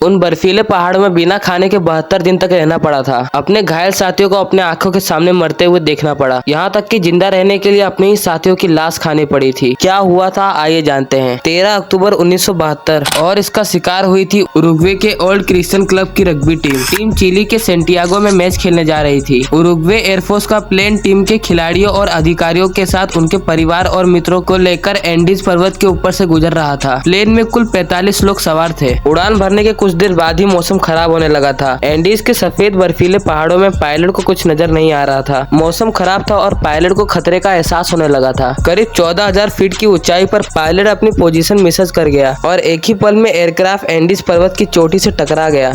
उन बर्फीले पहाड़ों में बिना खाने के 72 दिन तक रहना पड़ा था। अपने घायल साथियों को अपने आंखों के सामने मरते हुए देखना पड़ा, यहाँ तक कि जिंदा रहने के लिए अपने ही साथियों की लाश खानी पड़ी थी। क्या हुआ था आइए जानते हैं। 13 अक्टूबर 1972 और इसका शिकार हुई थी उरुग्वे के ओल्ड क्रिश्चियन क्लब की रग्बी टीम चिली के सेंटियागो में मैच खेलने जा रही थी। उरुग्वे एयरफोर्स का प्लेन टीम के खिलाड़ियों और अधिकारियों के साथ उनके परिवार और मित्रों को लेकर एंडीज पर्वत के ऊपर से गुजर रहा था। प्लेन में कुल 45 लोग सवार थे। उड़ान भरने के कुछ देर बाद ही मौसम खराब होने लगा था। एंडीज के सफेद बर्फीले पहाड़ों में पायलट को कुछ नजर नहीं आ रहा था। मौसम खराब था और पायलट को खतरे का एहसास होने लगा था। करीब 14,000 फीट की ऊंचाई पर पायलट अपनी पोजीशन मिस कर गया और एक ही पल में एयरक्राफ्ट एंडीज पर्वत की चोटी से टकरा गया।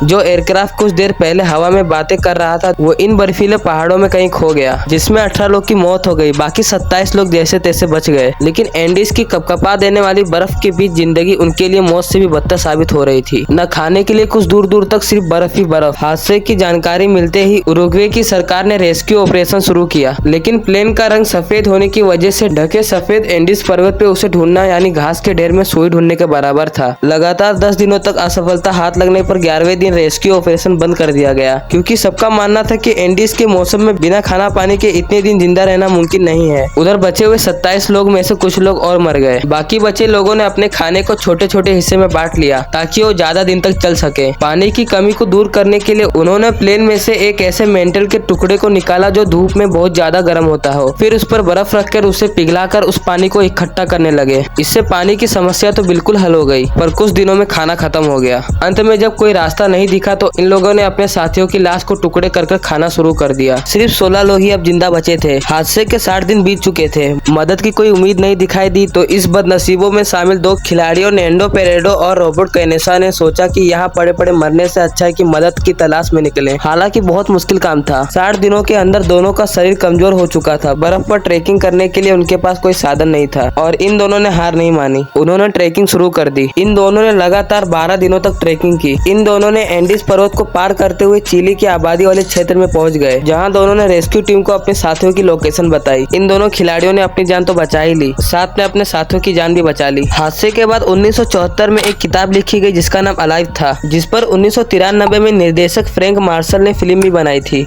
जो एयरक्राफ्ट कुछ देर पहले हवा में बातें कर रहा था वो इन बर्फीले पहाड़ों में कहीं खो गया, जिसमें 18 लोग की मौत हो गई। बाकी 27 लोग जैसे तैसे बच गए। लेकिन एंडीज की कपकपा देने वाली बर्फ के बीच जिंदगी उनके लिए मौत से भी बदतर साबित हो रही थी। न खाने के लिए कुछ दूर दूर तक सिर्फ बर्फ ही बर्फ। हादसे की जानकारी मिलते ही उरुग्वे की सरकार ने रेस्क्यू ऑपरेशन शुरू किया, लेकिन प्लेन का रंग सफेद होने की वजह से ढके सफेद एंडीज पर्वत पे उसे ढूंढना यानी घास के ढेर में सुई ढूंढने के बराबर था। लगातार 10 दिनों तक असफलता हाथ लगने पर 11वें दिन रेस्क्यू ऑपरेशन बंद कर दिया गया, क्योंकि सबका मानना था कि एंडीज के मौसम में बिना खाना पानी के इतने दिन जिंदा रहना मुमकिन नहीं है। उधर बचे हुए 27 लोग में से कुछ लोग और मर गए। बाकी बचे लोगों ने अपने खाने को छोटे छोटे हिस्से में बांट लिया ताकि वो ज्यादा दिन तक चल सके। पानी की कमी को दूर करने के लिए उन्होंने प्लेन में से एक ऐसे मेंटल के टुकड़े को निकाला जो धूप में बहुत ज्यादा गर्म होता हो। फिर उस पर बर्फ रखकर उसे पिघलाकर उस पानी को इकट्ठा करने लगे। इससे पानी की समस्या तो बिल्कुल हल हो गई, पर कुछ दिनों में खाना खत्म हो गया। अंत में जब कोई रास्ता नहीं दिखा तो इन लोगों ने अपने साथियों की लाश को टुकड़े कर खाना शुरू कर दिया। सिर्फ 16 लोग ही अब जिंदा बचे थे। हादसे के 60 दिन बीत चुके थे। मदद की कोई उम्मीद नहीं दिखाई दी तो इस बदनसीबों में शामिल 2 खिलाड़ियों नेंडो पेरेडो और रॉबर्ट कैनेसा ने सोचा कि यहाँ पड़े पड़े मरने से अच्छा है कि मदद की तलाश में निकले। हालांकि बहुत मुश्किल काम था। 60 दिनों के अंदर दोनों का शरीर कमजोर हो चुका था। बर्फ पर ट्रेकिंग करने के लिए उनके पास कोई साधन नहीं था और इन दोनों ने हार नहीं मानी। उन्होंने ट्रेकिंग शुरू कर दी। इन दोनों ने लगातार 12 दिनों तक ट्रेकिंग की। इन दोनों ने एंडीज पर्वत को पार करते हुए चिली की आबादी वाले क्षेत्र में पहुंच गए, जहां दोनों ने रेस्क्यू टीम को अपने साथियों की लोकेशन बताई। इन दोनों खिलाड़ियों ने अपनी जान तो बचा ही ली, साथ में अपने साथियों की जान भी बचा ली। हादसे के बाद 1974 में एक किताब लिखी गई जिसका नाम अलाइव था, जिस पर 1993 में निर्देशक फ्रैंक मार्शल ने फिल्म भी बनाई थी।